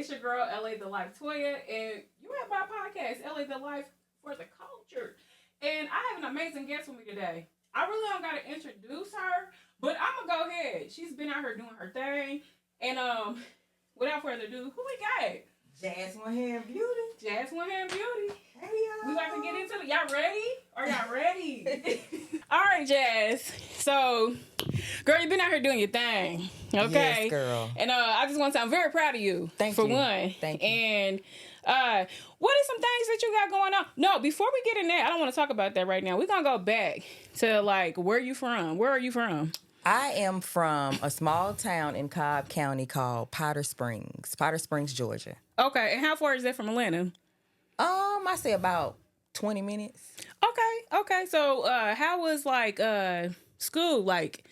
It's your girl, LA The Life Toya, and you have my podcast, LA The Life for the Culture. And I have an amazing guest with me today. I really don't got to introduce her, but I'm going to go ahead. She's been out here doing her thing. And without further ado, who we got? Jazz One Hand Beauty. Jazz One Hand Beauty. Hey, y'all. We about to get into it. Y'all ready? Are y'all ready? All right, Jazz. So, girl, you've been out here doing your thing. Okay? Yes, girl. And I just want to say I'm very proud of you. Thank for you. one. Thank you. And what are some things that you got going on? No, before we get in there, I don't want to talk about that right now. We're going to go back to, like, where you from? Where are you from? I am from a small town in Cobb County called Powder Springs, Georgia. Okay, and how far is that from Atlanta? I say about 20 minutes. Okay. So, how was like school? Like,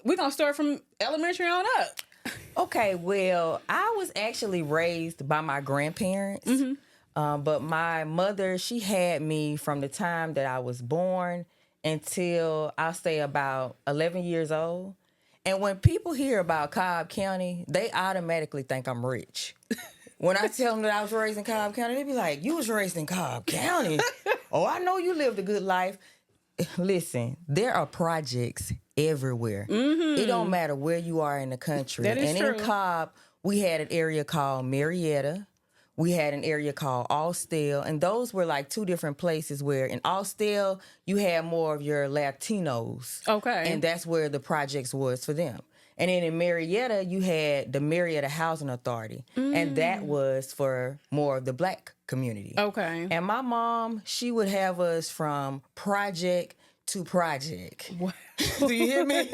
we're gonna start from elementary on up. Okay, well, I was actually raised by my grandparents, but my mother, she had me from the time that I was born until I'll say about 11 years old. And when people hear about Cobb County, they automatically think I'm rich. When I tell them that I was raised in Cobb County, they be like, "You was raised in Cobb County? Oh, I know you lived a good life." Listen, there are projects everywhere. It don't matter where you are in the country. That is and true. in Cobb, we had an area called Marietta. We had an area called Austell, and those were like two different places where in Austell, you had more of your Latinos. Okay. And that's where the projects was for them. And then in Marietta, you had the Marietta Housing Authority, and that was for more of the black community. Okay. And my mom, she would have us from project to project. Wow. Do you hear me?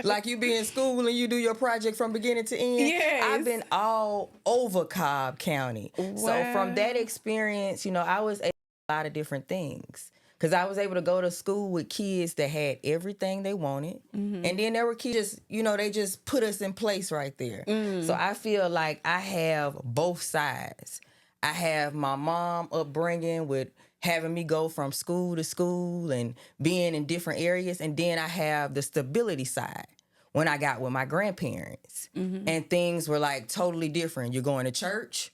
Like you be in school and you do your project from beginning to end. Yes. I've been all over Cobb County. Wow. So from that experience, I was able to do a lot of different things. Because I was able to go to school with kids that had everything they wanted. And then there were kids, they just put us in place right there. So I feel like I have both sides. I have my mom upbringing with having me go from school to school and being in different areas. And then I have the stability side when I got with my grandparents. And things were like totally different. You're going to church,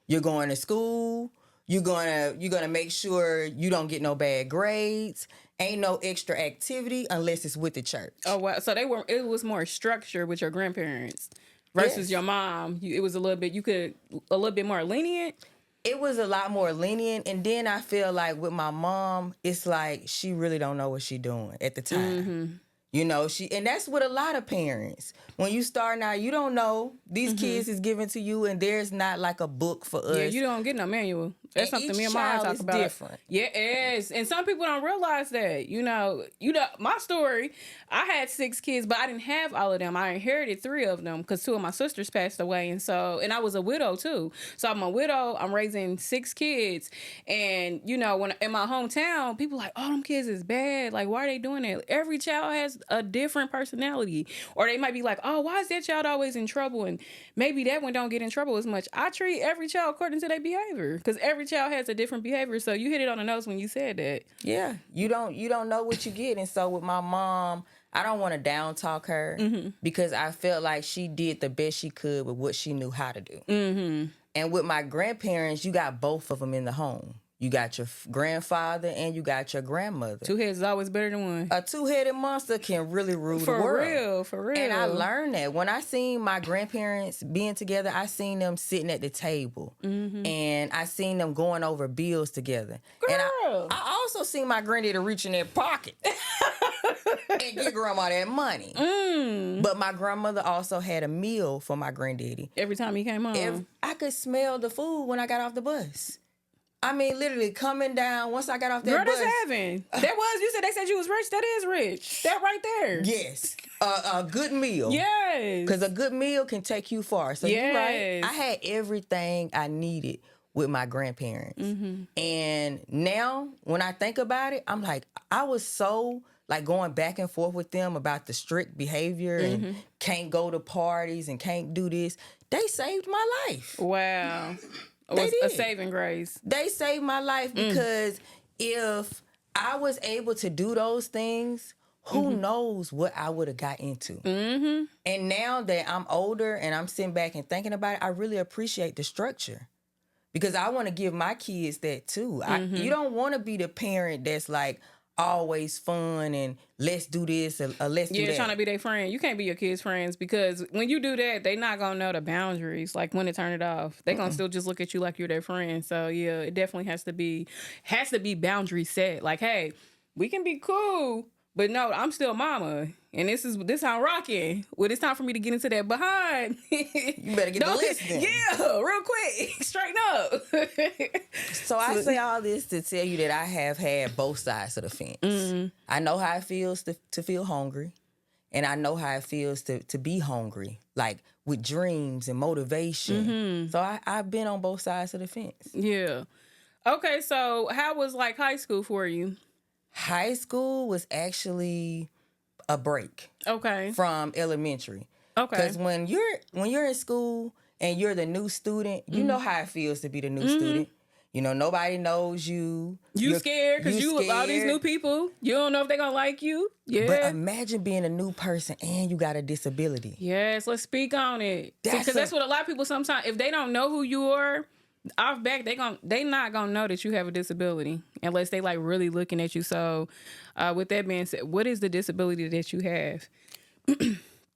you're going to school, you're gonna make sure you don't get no bad grades. Ain't no extra activity unless it's with the church. Oh wow! So it was more structure with your grandparents versus your mom. It was a little bit more lenient. It was a lot more lenient, and then I feel like with my mom, it's like she really don't know what she doing at the time. And that's with a lot of parents. When you start now, you don't know. These kids is given to you, and there's not like a book for us. Yeah, you don't get no manual. That's And something me each and mom child talk is about. different. Yeah, it is. And some people don't realize that. My story, I had 6 kids, but I didn't have all of them. I inherited 3 of them because 2 of my sisters passed away. And I was a widow too. So I'm a widow. I'm raising 6 kids. And, when in my hometown, people like, "Oh, them kids is bad. Like, why are they doing that?" Every child has a different personality. Or they might be like, "Oh, why is that child always in trouble?" And maybe that one don't get in trouble as much. I treat every child according to their behavior because every child has a different behavior. So you hit it on the nose when you said that. Yeah, you don't know what you get. And so with my mom, I don't want to down talk her because I felt like she did the best she could with what she knew how to do. And with my grandparents, you got both of them in the home. You got your grandfather and you got your grandmother. 2 heads is always better than one. A 2-headed monster can really rule the world. For real. And I learned that. When I seen my grandparents being together, I seen them sitting at the table. And I seen them going over bills together. Girl. And I also seen my granddaddy reach in their pocket and give grandma that money. But my grandmother also had a meal for my granddaddy. Every time he came home. I could smell the food when I got off the bus. I mean, literally coming down once I got off that Girl, bus. that's heaven. You said they said you was rich. That is rich. That right there. Yes. A good meal. Yes. Because a good meal can take you far. So you're right. Yes. I had everything I needed with my grandparents. And now when I think about it, I'm like, I was so like going back and forth with them about the strict behavior and can't go to parties and can't do this. They saved my life. Wow. It They was did. a saving grace. They saved my life because if I was able to do those things, who knows what I would have got into. And now that I'm older and I'm sitting back and thinking about it, I really appreciate the structure. Because I want to give my kids that too. You don't want to be the parent that's like always fun and let's do this or let's do that. Yeah, trying to be their friend. You can't be your kids' friends because when you do that, they not gonna know the boundaries, like when to turn it off. They gonna still just look at you like you're their friend. So yeah, it definitely has to be boundary set. Like, hey, we can be cool, but no, I'm still mama, and this how I'm rocking. Well, it's time for me to get into that behind. You better get to listening. Yeah, real quick, straighten up. So I say all this to tell you that I have had both sides of the fence. I know how it feels to feel hungry, and I know how it feels to be hungry, like with dreams and motivation. So I've been on both sides of the fence. Yeah. Okay, so how was like high school for you? High school was actually a break. Okay. From elementary. Okay. Because when you're in school and you're the new student, you know how it feels to be the new student. You know, nobody knows you. You're scared because you all these new people. You don't know if they're going to like you. Yeah. But imagine being a new person and you got a disability. Yes, let's speak on it. Because that's what a lot of people sometimes, if they don't know who you are, off back, they not gonna know that you have a disability unless they like really looking at you. So with that being said, what is the disability that you have?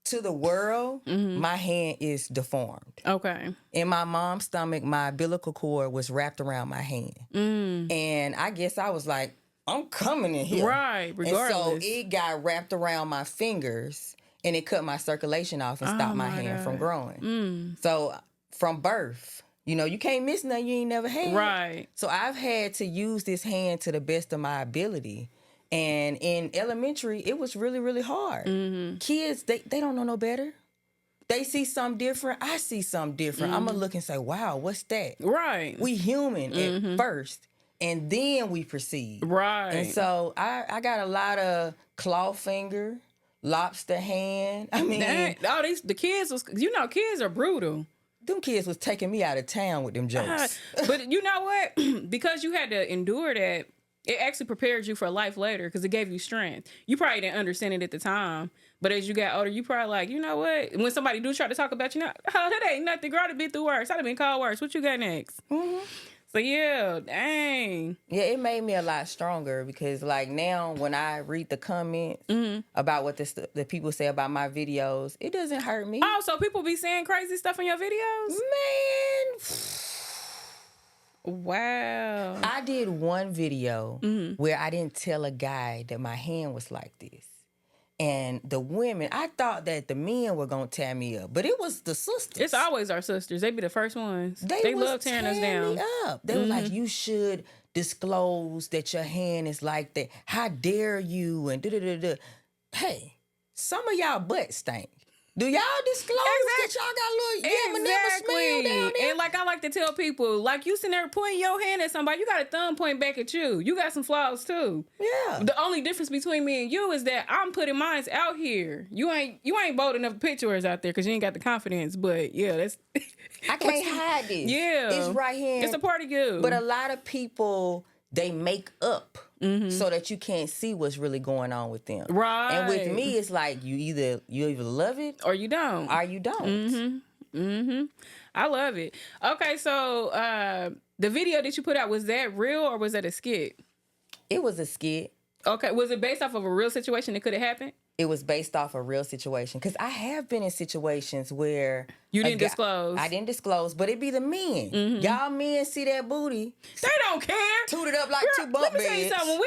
To the world, my hand is deformed. Okay. In my mom's stomach, my umbilical cord was wrapped around my hand. And I guess I was like, I'm coming in here. Right, regardless. And so it got wrapped around my fingers and it cut my circulation off and stopped my hand from growing. So from birth, you know, you can't miss nothing you ain't never had. Right. So I've had to use this hand to the best of my ability. And in elementary, it was really, really hard. Kids, they don't know no better. They see something different. I see something different. I'm going to look and say, wow, what's that? Right. We human at first, and then we proceed. Right. And so I got a lot of claw finger, lobster hand. I mean, the kids was, kids are brutal. Them kids was taking me out of town with them jokes. But you know what? Because you had to endure that, it actually prepared you for life later because it gave you strength. You probably didn't understand it at the time, but as you got older, you probably like, you know what? When somebody do try to talk about you, that ain't nothing. Girl, I'd have been through worse. I'd have been called worse. What you got next? So yeah, dang. Yeah, it made me a lot stronger because like now when I read the comments about what the people say about my videos, it doesn't hurt me. Oh, so people be saying crazy stuff in your videos? Man. Wow. I did one video where I didn't tell a guy that my hand was like this. And the women, I thought that the men were going to tear me up, but it was the sisters. It's always our sisters. They be the first ones. They love tearing us down. Me up. They were like, you should disclose that your hand is like that. How dare you? And da-da-da-da. Hey, some of y'all butt stink. Do y'all disclose that y'all got a little yammer smell down there? And like I like to tell people, like you sitting there pointing your hand at somebody, you got a thumb pointing back at you. You got some flaws too. Yeah. The only difference between me and you is that I'm putting mine out here. You ain't bold enough to put yours out there because you ain't got the confidence. But yeah, that's I can't hide this. Yeah. It's right here. It's a part of you. But a lot of people, they make up so that you can't see what's really going on with them. Right. And with me, it's like you either love it or you don't. Or you don't. I love it. Okay, so the video that you put out, was that real or was that a skit? It was a skit. Okay, was it based off of a real situation that could have happened? It was based off a real situation. Because I have been in situations where... You didn't disclose. I didn't disclose, but it be the men. Y'all men see that booty. They don't care. Toot it up like two bump beds. Let me tell you something.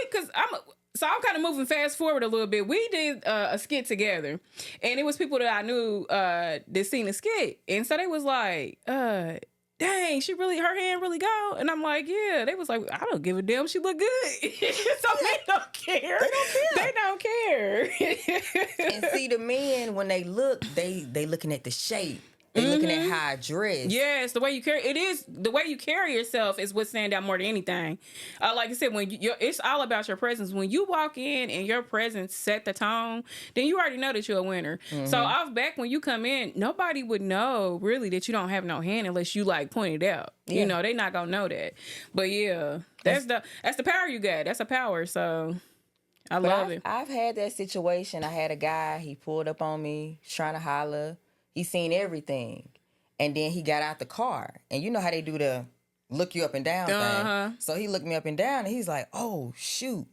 I'm kind of moving fast forward a little bit. We did a skit together. And it was people that I knew that seen the skit. And so they was like... dang, her hand really go? And I'm like, yeah. They was like, I don't give a damn. She look good. So they don't care. They don't care. And see, the men, when they look, they looking at the shape. They looking at how I dress. Yes, the way you carry the way you carry yourself is what stand out more than anything. Like I said, when it's all about your presence. When you walk in and your presence set the tone, then you already know that you're a winner. So off back when you come in, nobody would know really that you don't have no hand unless you like point it out. Yeah. You know, they not gonna know that. But yeah, that's the power you got. That's a power. So I love it. I've had that situation. I had a guy, he pulled up on me, trying to holler. He seen everything. And then he got out the car. And you know how they do the look you up and down thing. So he looked me up and down and he's like, oh, shoot.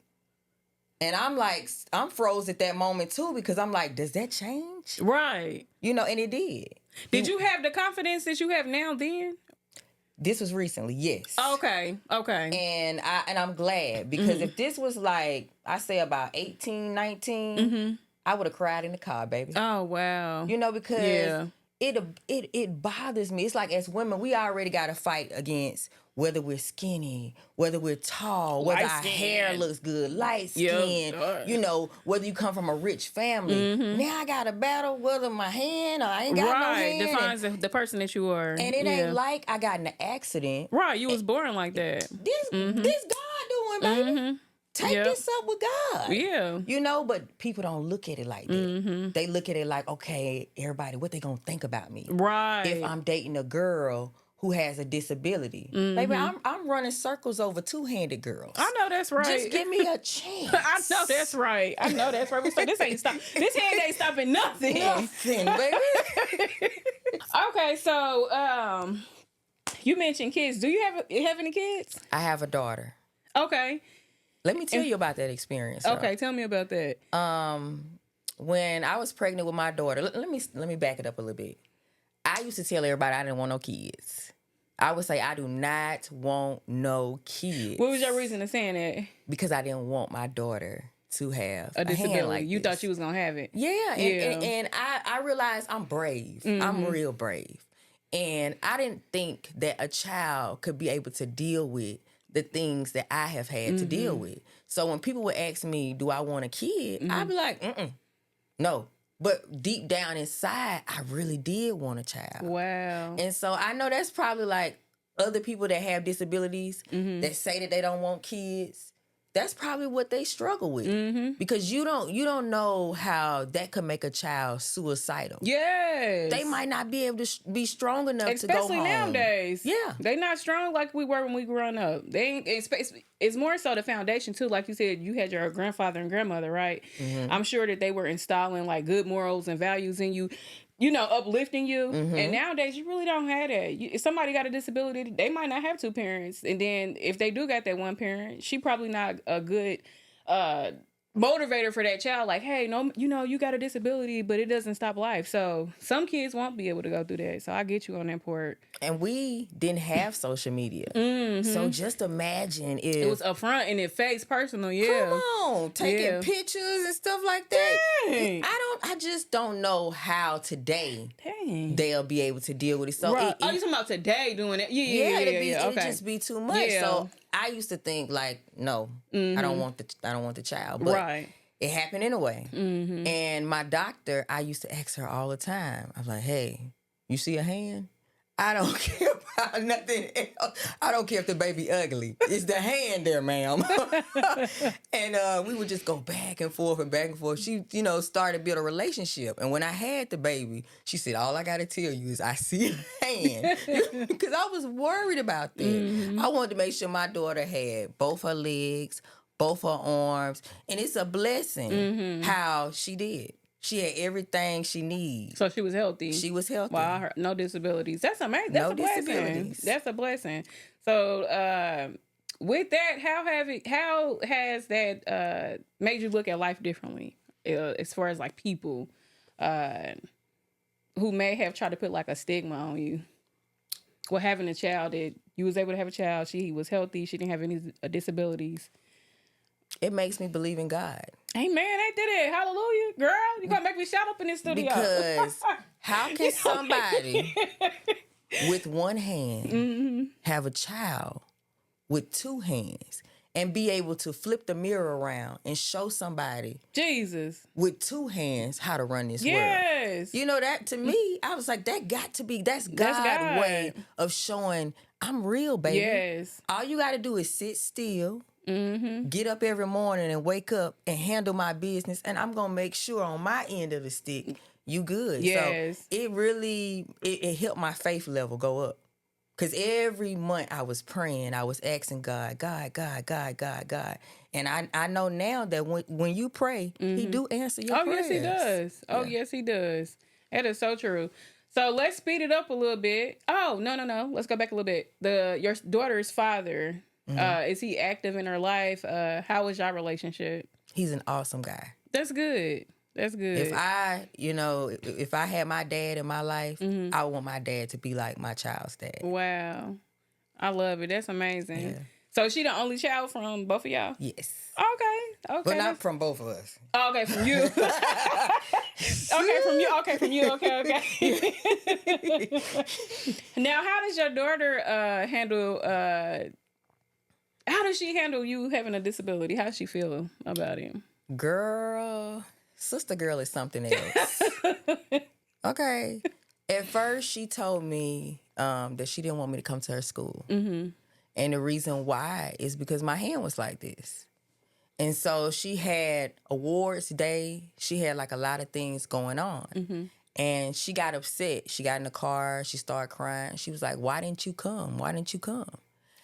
And I'm like, I'm froze at that moment too because I'm like, does that change? Right. You know, and it did. Did you have the confidence that you have now then? This was recently, yes. Okay. And I'm glad because if this was like, I say about 18, 19, I would have cried in the car, baby. Oh, wow. You know, because it bothers me. It's like as women, we already got to fight against whether we're skinny, whether we're tall, whether our hair looks good, light skin, you know, whether you come from a rich family. Now I got to battle whether my hand or I ain't got no hand. Defines the person that you are. And it ain't like I got in an accident. Right, you was born like that. This God doing, baby. Take this up with God. Yeah. You know, but people don't look at it like that. They look at it like, okay, everybody, what they gonna think about me? Right. If I'm dating a girl who has a disability. Baby, I'm running circles over two-handed girls. I know that's right. Just give me a chance. I know that's right. So this ain't stop. This hand ain't stopping nothing. Nothing, baby. Okay, so you mentioned kids. Do you have any kids? I have a daughter. Okay. Let me tell you about that experience. Okay, tell me about that. When I was pregnant with my daughter, let me back it up a little bit. I used to tell everybody I didn't want no kids. I would say I do not want no kids. What was your reason of saying that? Because I didn't want my daughter to have a disability. Hand like you this. thought she was gonna have it. Yeah, and I realized I'm brave. I'm real brave. And I didn't think that a child could be able to deal with the things that I have had to deal with. So when people would ask me, do I want a kid? I'd be like, no. But deep down inside, I really did want a child. Wow. And so I know that's probably like other people that have disabilities that say that they don't want kids. That's probably what they struggle with because you don't know how that could make a child suicidal. Yes, they might not be able to be strong enough to go home. Especially nowadays. Yeah, they not strong like we were when we growing up. They ain't. It's more so the foundation too. Like you said, you had your grandfather and grandmother, right? I'm sure that they were installing like good morals and values in you. You know, uplifting you. And nowadays, you really don't have that. If somebody got a disability, they might not have two parents. And then if they do got that one parent, she probably not a good motivator for that child. Like, hey, no, you know, you got a disability, but it doesn't stop life. So some kids won't be able to go through that. So I get you on that part. And we didn't have social media. So just imagine if... It was upfront and it faced personal, yeah. Come on, taking pictures and stuff like that. Dang. I just don't know how today they'll be able to deal with it. So right. You talking about today doing it? Yeah. It'd just be too much. Yeah. So I used to think like, no, I don't want the child. But it happened anyway. And my doctor, I used to ask her all the time. I'm like, hey, you see a hand? I don't care about nothing else. I don't care if the baby ugly. It's the hand there, ma'am. And we would just go back and forth and back and forth. She, started to build a relationship. And when I had the baby, she said, all I got to tell you is I see a hand. Because I was worried about that. I wanted to make sure my daughter had both her legs, both her arms. And it's a blessing how she did. She had everything she needs. So she was healthy. She was healthy. Wow, no disabilities. That's amazing. That's a blessing. Disabilities. That's a blessing. So with that, how has that made you look at life differently? As far as like people who may have tried to put like a stigma on you. Well, having a child, that you was able to have a child, she was healthy, she didn't have any disabilities. It makes me believe in God. Amen. They did it. Hallelujah. Girl, you're going to make me shout up in this studio. Because how can somebody with one hand have a child with two hands and be able to flip the mirror around and show somebody Jesus with two hands how to run this world? Yes. You know, that to me, I was like, that's God's way of showing I'm real, baby. Yes. All you got to do is sit still. Get up every morning and wake up and handle my business, and I'm gonna make sure on my end of the stick you good. Yes. So it really it helped my faith level go up. Because every month I was praying, I was asking God, God, God, God, God, God. And I know now that when you pray, he do answer your prayers. Yes, he does. Oh, yes, he does. That is so true. So let's speed it up a little bit. Oh, no. Let's go back a little bit. Your daughter's father, is he active in her life? How is your relationship? He's an awesome guy. That's good. That's good. If I had my dad in my life, I want my dad to be like my child's dad. Wow. I love it. That's amazing. Yeah. So is she the only child from both of y'all? Yes. Okay. But not from both of us. Oh, okay, from you. From you. Okay. Now, how does your daughter handle? How does she handle you having a disability? How does she feel about it? Girl, sister girl is something else. Okay. At first, she told me that she didn't want me to come to her school. Mm-hmm. And the reason why is because my hand was like this. And so she had awards day. She had like a lot of things going on. Mm-hmm. And she got upset. She got in the car. She started crying. She was like, why didn't you come? Why didn't you come?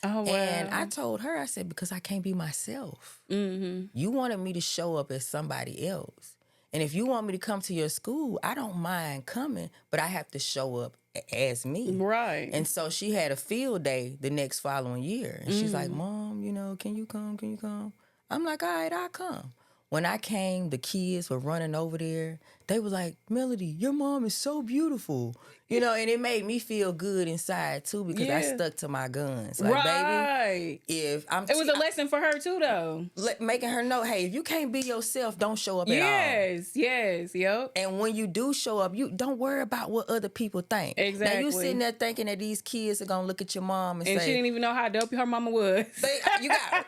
Oh, wow. And I told her, I said, because I can't be myself. Mm-hmm. You wanted me to show up as somebody else. And if you want me to come to your school, I don't mind coming, but I have to show up as me. Right. And so she had a field day the next following year. And she's like, Mom, can you come? Can you come? I'm like, all right, I'll come. When I came, the kids were running over there. They were like, Melody, your mom is so beautiful. And it made me feel good inside, too, because I stuck to my guns. Like, baby, it was a lesson for her, too, though. Making her know, hey, if you can't be yourself, don't show up at all. Yes, yep. And when you do show up, you don't worry about what other people think. Exactly. Now, you sitting there thinking that these kids are going to look at your mom and say... And she didn't even know how dope her mama was.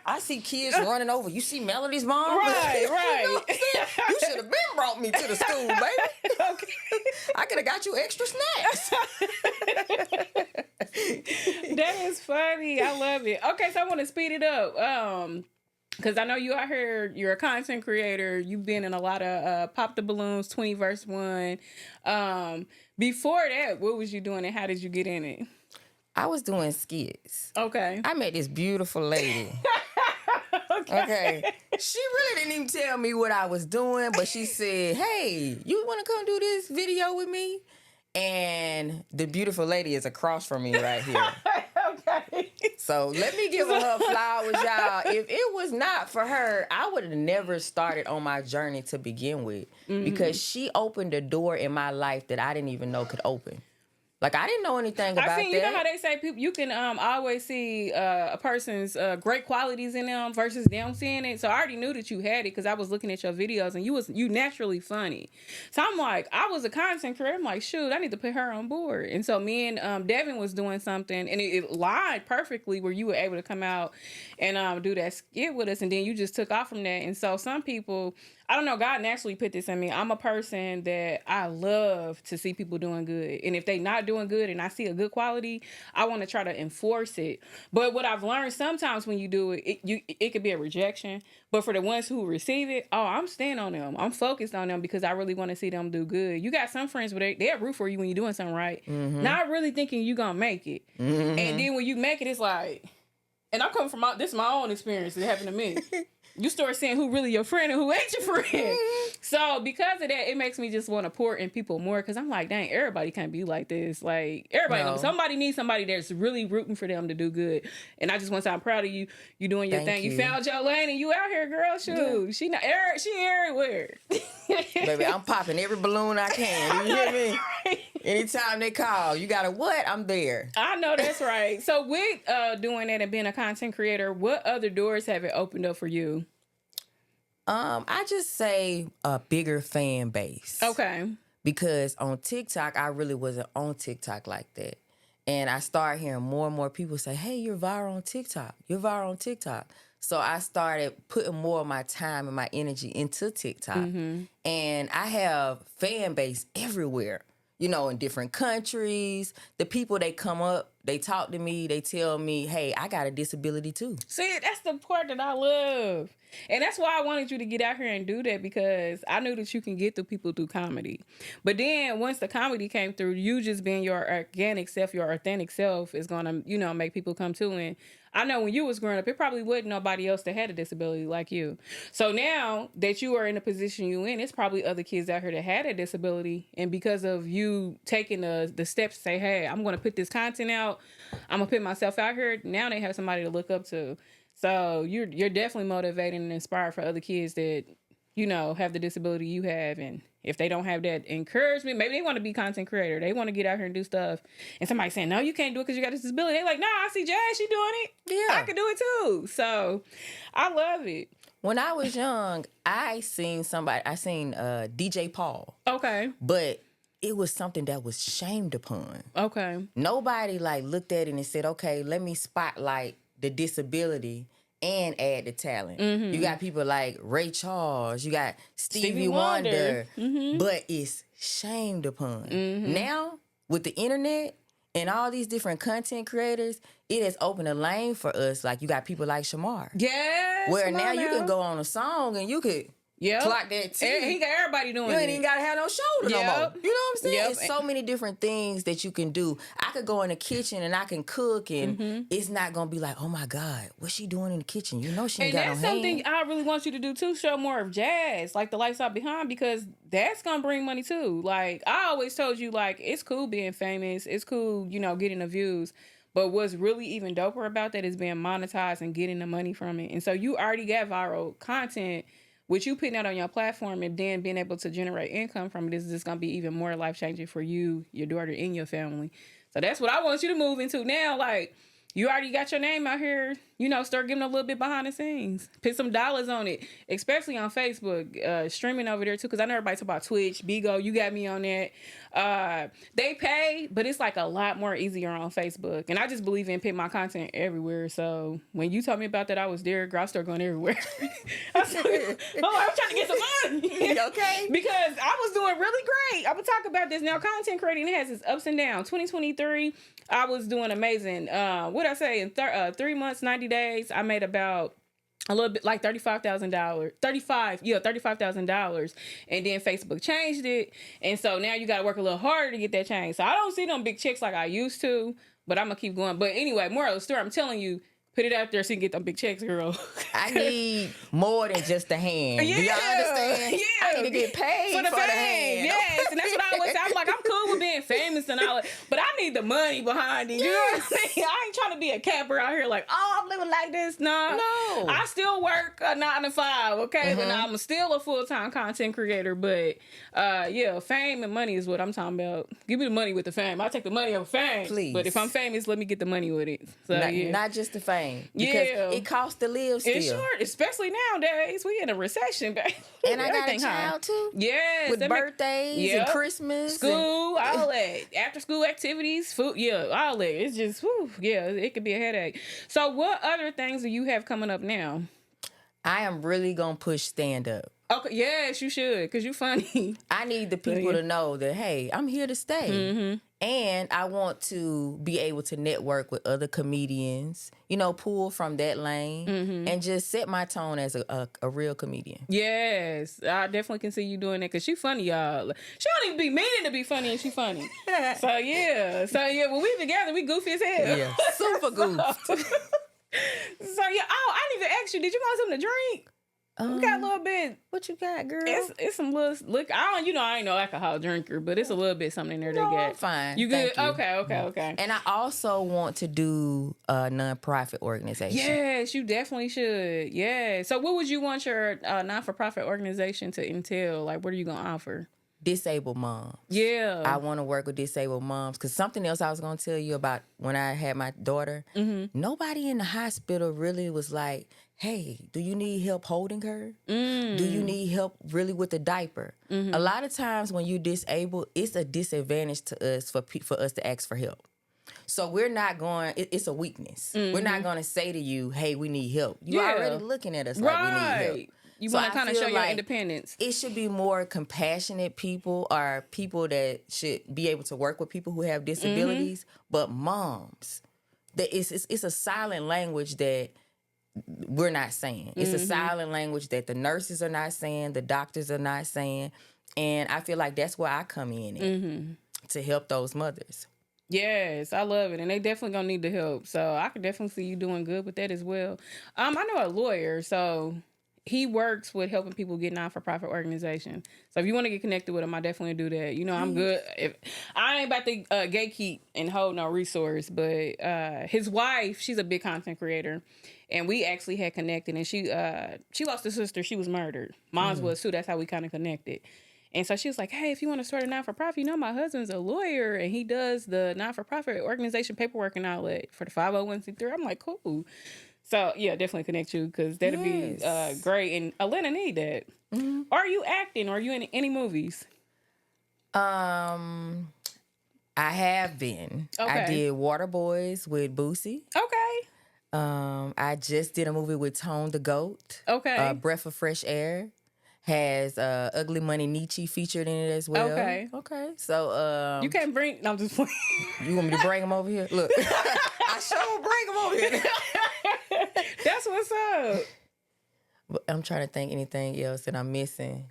I see kids running over. You see Melody's mom? Right. You should have been brought me to the school, baby. Okay. I could have got you extra snacks. That is funny. I love it. Okay, so I want to speed it up. Because I know you out here, you're a content creator. You've been in a lot of Pop the Balloons, 20 verse 1. Before that, what was you doing and how did you get in it? I was doing skits. Okay. I met this beautiful lady. Okay. She really didn't even tell me what I was doing, but she said, hey, you want to come do this video with me? And the beautiful lady is across from me right here. Okay. So let me give her flowers, y'all. If it was not for her, I would have never started on my journey to begin with. Mm-hmm. Because she opened a door in my life that I didn't even know could open. Like, I didn't know anything about that. You know how they say people, you can always see a person's great qualities in them versus them seeing it. So I already knew that you had it because I was looking at your videos and you naturally funny. So I'm like, I was a content creator. I'm like, shoot, I need to put her on board. And so me and Devin was doing something and it lied perfectly where you were able to come out and do that skit with us. And then you just took off from that. And so some people... I don't know, God naturally put this in me. I'm a person that I love to see people doing good. And if they not doing good and I see a good quality, I want to try to enforce it. But what I've learned sometimes when you do it, it could be a rejection. But for the ones who receive it, I'm staying on them. I'm focused on them because I really want to see them do good. You got some friends where they'll root for you when you're doing something right. Mm-hmm. Not really thinking you're going to make it. Mm-hmm. And then when you make it, it's like... And I'm coming from this is my own experience. It happened to me. You start seeing who really your friend and who ain't your friend. So because of that, it makes me just want to pour in people more because I'm like, dang, everybody can't be like this. Like, everybody, somebody needs somebody that's really rooting for them to do good. And I just want to say I'm proud of you. You doing your thing. You found your lane and you out here, girl. Shoot. Yeah. She everywhere. Baby, I'm popping every balloon I can. You hear me? Anytime they call, you got to what? I'm there. I know that's right. So with doing that and being a content creator, what other doors have it opened up for you? I just say a bigger fan base. Okay. Because on TikTok, I really wasn't on TikTok like that. And I started hearing more and more people say, hey, you're viral on TikTok. You're viral on TikTok. So I started putting more of my time and my energy into TikTok. Mm-hmm. And I have fan base everywhere. In different countries. The people, they come up, they talk to me, they tell me, hey, I got a disability too. See, that's the part that I love. And that's why I wanted you to get out here and do that, because I knew that you can get through people through comedy. But then once the comedy came through, you just being your organic self, your authentic self is going to, you know, make people come to. And I know when you was growing up, it probably wasn't nobody else that had a disability like you. So now that you are in the position you in, it's probably other kids out here that had a disability. And because of you taking the steps to say, hey, I'm going to put this content out, I'm going to put myself out here, now they have somebody to look up to. So you're definitely motivating and inspired for other kids that, you know, have the disability you have. And if they don't have that encouragement, maybe they want to be content creator. They want to get out here and do stuff. And somebody saying, no, you can't do it because you got a disability. They're like, no, I see Jazz, she doing it. Yeah. I can do it too. So I love it. When I was young, I seen DJ Paul. Okay. But it was something that was shamed upon. Okay. Nobody like looked at it and said, okay, let me spotlight the disability and add the talent. Mm-hmm. You got people like Ray Charles, you got Stevie Wonder, mm-hmm. but it's shamed upon. Mm-hmm. Now, with the internet and all these different content creators, it has opened a lane for us. Like, you got people like Shamar. Yes. Where now you can go on a song and you could clock that T. He got everybody doing it. You ain't even got to have no shoulder no more. You know what I'm saying? Yep. It's so many different things that you can do. I could go in the kitchen and I can cook, and it's not going to be like, oh my God, what's she doing in the kitchen? You know she ain't got no hand. And that's something I really want you to do too, show more of Jazz, like the lifestyle behind, because that's going to bring money too. Like, I always told you, like, it's cool being famous. It's cool, you know, getting the views. But what's really even doper about that is being monetized and getting the money from it. And so you already got viral content, with you putting that on your platform and then being able to generate income from it is just going to be even more life-changing for you, your daughter, and your family. So that's what I want you to move into now. Like, you already got your name out here, you know, start giving a little bit behind the scenes. Put some dollars on it, especially on Facebook, streaming over there too, because I know everybody talk about Twitch, Bigo, you got me on that. They pay, but it's like a lot more easier on Facebook. And I just believe in putting my content everywhere. So when you told me about that, I was there, girl, I started going everywhere. I'm trying to get some money. Okay. Because I was doing really great. I'm going to talk about this now. Content creating has its ups and downs. 2023, I was doing amazing. What I say, in 3 months, 90 days, I made about a little bit like $35,000, $35,000. And then Facebook changed it. And so now you got to work a little harder to get that change. So I don't see them big checks like I used to, but I'm going to keep going. But anyway, moral of the story, I'm telling you, put it out there so you can get them big checks, girl. I need more than just a hand. Yeah. Do y'all understand? Yeah. I need to get paid for the hand. Yes, and that's what I always say. I'm like, I'm cool with being famous and all, but I need the money behind it. You know what I mean? I ain't trying to be a capper out here like, oh, I'm living like this. No. I still work a 9 to 5, okay? But I'm still a full-time content creator. But yeah, fame and money is what I'm talking about. Give me the money with the fame. I'll take the money over fame. Please. But if I'm famous, let me get the money with it. So, Not just the fame. Because it costs to live still. It's short, especially nowadays. We in a recession, babe. And I got a child too. Yes. With birthdays and Christmas. School, all that. After school activities, food, all that. It's just, it could be a headache. So what other things do you have coming up now? I am really going to push stand up. Okay, yes, you should, because you're funny. I need the people to know that, hey, I'm here to stay. Mm-hmm. And I want to be able to network with other comedians, you know, pull from that lane and just set my tone as a real comedian. Yes, I definitely can see you doing that because she's funny, y'all. She don't even be meaning to be funny and she funny. So, when we together, we goofy as hell. Yeah, super goofy. I didn't even ask you, did you want something to drink? We got a little bit. What you got, girl? It's some little look. I ain't no alcohol drinker, but it's a little bit something in there. No, they got. I'm fine. You good? Thank you. Okay. And I also want to do a nonprofit organization. Yes, you definitely should. Yeah. So, what would you want your non-for-profit organization to entail? Like, what are you gonna offer? Disabled moms. Yeah. I want to work with disabled moms because something else I was going to tell you about when I had my daughter, nobody in the hospital really was like, hey, do you need help holding her? Do you need help really with the diaper? A lot of times when you're disabled, it's a disadvantage to us for us to ask for help. So we're not going, it's a weakness. We're not going to say to you, hey, we need help. You're already looking at us like we need help. You So want to I kind of feel show your like independence. it should be more compassionate people, or people that should be able to work with people who have disabilities. But moms, it's a silent language that we're not saying. It's a silent language that the nurses are not saying, the doctors are not saying. And I feel like that's where I come in at, to help those mothers. Yes, I love it, and they definitely gonna need the help. So I could definitely see you doing good with that as well. I know a lawyer, so he works with helping people get non-for-profit organizations. So if you want to get connected with him, I definitely do that. You know, I'm good. If I ain't about to gatekeep and hold no resource, but his wife, she's a big content creator, and we actually had connected. And she lost a sister. She was murdered. Mom's was too. That's how we kind of connected. And so she was like, hey, if you want to start a non-for-profit, you know, my husband's a lawyer and he does the non-for-profit organization paperwork and all that for the 501c3. I'm like, cool. So, yeah, definitely connect you because that'd be great. And Atlanta need that. Are you acting? Are you in any movies? I have been. Okay. I did Water Boys with Boosie. Okay. I just did a movie with Tone the Goat. Okay. Breath of Fresh Air. Has Ugly Money Nietzsche featured in it as well. Okay. So you can't bring... No, I'm just playing. You want me to bring him over here? Look. I sure bring him over here. That's what's up. But I'm trying to think anything else that I'm missing.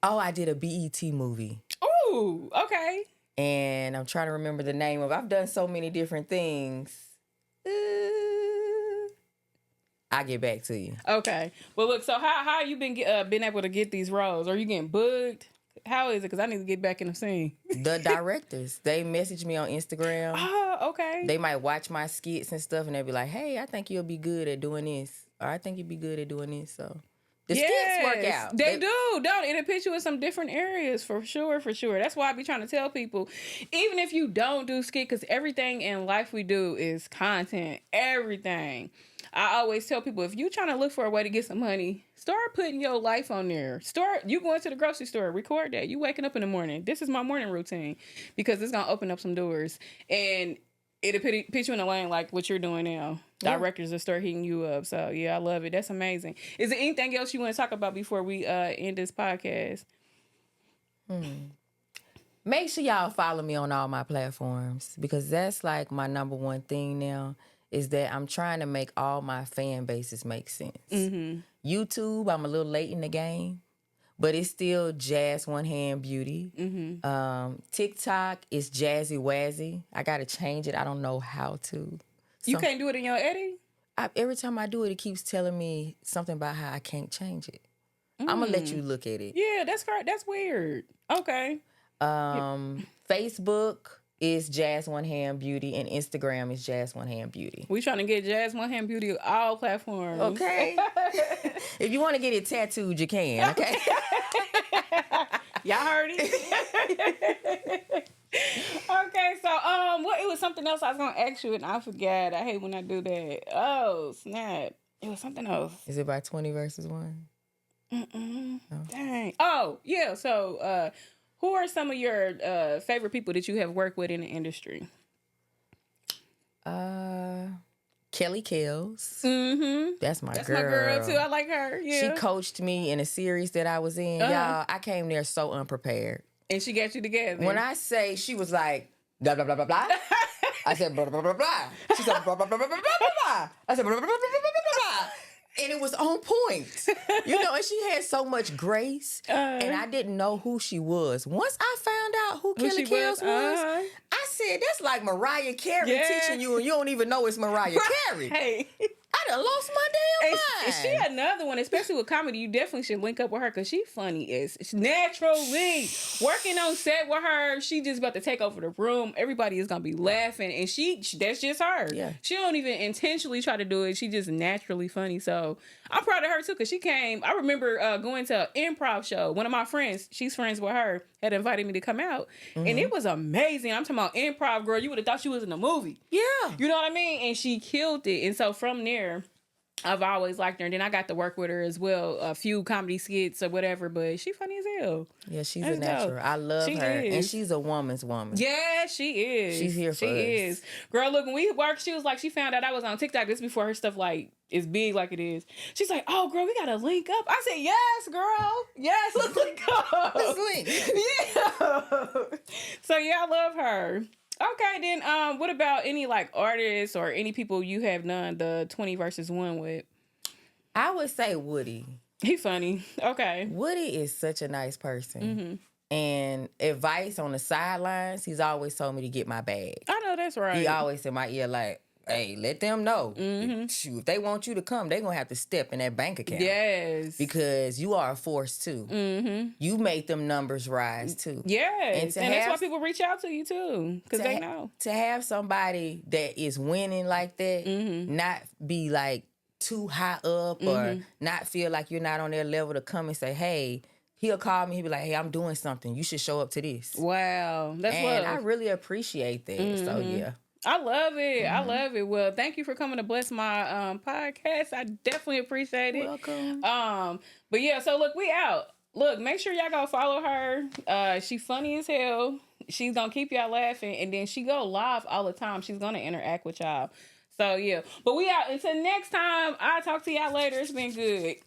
Oh, I did a BET movie. Ooh, okay. And I'm trying to remember the name of it. I've done so many different things. I'll get back to you. Okay. Well, look, so how you been able to get these roles? Are you getting booked? How is it? Because I need to get back in the scene. The directors, they message me on Instagram. Oh, okay. They might watch my skits and stuff, and they'll be like, hey, I think you'll be good at doing this. Or I think you'll be good at doing this. So the skits work out. They do, don't it? It puts you in some different areas for sure. That's why I be trying to tell people, even if you don't do skit, because everything in life we do is content. Everything. I always tell people, if you're trying to look for a way to get some money, start putting your life on there. You going to the grocery store, record that. You waking up in the morning. This is my morning routine, because it's going to open up some doors. And it'll put you in a lane like what you're doing now. Yeah. Directors will start hitting you up. So, yeah, I love it. That's amazing. Is there anything else you want to talk about before we end this podcast? Make sure y'all follow me on all my platforms, because that's like my number one thing now. Is that I'm trying to make all my fan bases make sense. YouTube, I'm a little late in the game, but it's still Jazz One Hand Beauty. TikTok is Jazzy Wazzy. I got to change it. I don't know how to. You can't do it in your editing? Every time I do it, it keeps telling me something about how I can't change it. I'm going to let you look at it. Yeah, that's correct. That's weird. Okay. Facebook is Jazz One Hand Beauty, and Instagram is Jazz One Hand Beauty. We trying to get Jazz One Hand Beauty all platforms. Okay. If you want to get it tattooed, you can. Okay. Y'all heard it. Okay, so it was something else I was gonna ask you and I forgot. I hate when I do that. Oh snap! It was something else. Is it by 20 versus 1? No. Dang. Oh yeah. So who are some of your favorite people that you have worked with in the industry? Kelly Kells. That's my girl. That's my girl too. I like her. Yeah. She coached me in a series that I was in. Y'all, I came there so unprepared. And she got you together. When I say, she was like, blah, blah, blah, blah, blah. I said, blah, blah, blah, blah. She said, blah, blah, blah, blah, blah, blah. I said, blah, blah, blah, blah, blah, blah. And it was on point. You know, and she had so much grace. And I didn't know who she was. Once I found out who Kelly Kells was, I said, that's like Mariah Carey teaching you and you don't even know it's Mariah Carey. Hey. I done lost my damn mind. And she another one, especially with comedy. You definitely should link up with her because she funny as naturally. Working on set with her, she just about to take over the room. Everybody is gonna be laughing, and that's just her. Yeah. She don't even intentionally try to do it. She just naturally funny. So I'm proud of her too because she came. I remember going to an improv show. One of my friends, she's friends with her, had invited me to come out, and it was amazing. I'm talking about improv, girl. You would have thought she was in a movie. Yeah. You know what I mean? And she killed it. And so from there, I've always liked her, and then I got to work with her as well, a few comedy skits or whatever. But she funny as hell. Yeah, she's Let's a go. natural. I love She her, and is. she's a woman's woman. Yeah, she is. She's here for us. Is. Girl, look, when we worked, she was like, she found out I was on TikTok. This before her stuff like is big like it is. She's like, oh, girl, we gotta link up. I said, yes, girl. Yes, let's link up. Let's link. Yeah. So yeah, I love her. Okay, then what about any like artists or any people you have done the 20 versus 1 with? I would say Woody. He funny. Okay. Woody is such a nice person. Mm-hmm. And advice on the sidelines, he's always told me to get my bag. I know that's right. He always in my ear like, hey, let them know. Mm-hmm. Shoot, if they want you to come, they're going to have to step in that bank account. Yes. Because you are a force too. Mm-hmm. You make them numbers rise too. Yes. And that's why people reach out to you too. Because they know. To have somebody that is winning like that, Mm-hmm. not be like too high up or not feel like you're not on their level to come and say, hey, he'll call me, he'll be like, hey, I'm doing something. You should show up to this. Wow. That's and love. I really appreciate that. So yeah. I love it. I love it. Well, thank you for coming to bless my podcast. I definitely appreciate it. Welcome. But yeah, so look, we out. Look, make sure y'all go follow her. She funny as hell. She's gonna keep y'all laughing, and then she go live all the time. She's gonna interact with y'all. So yeah. But we out. Until next time, I'll talk to y'all later. It's been good.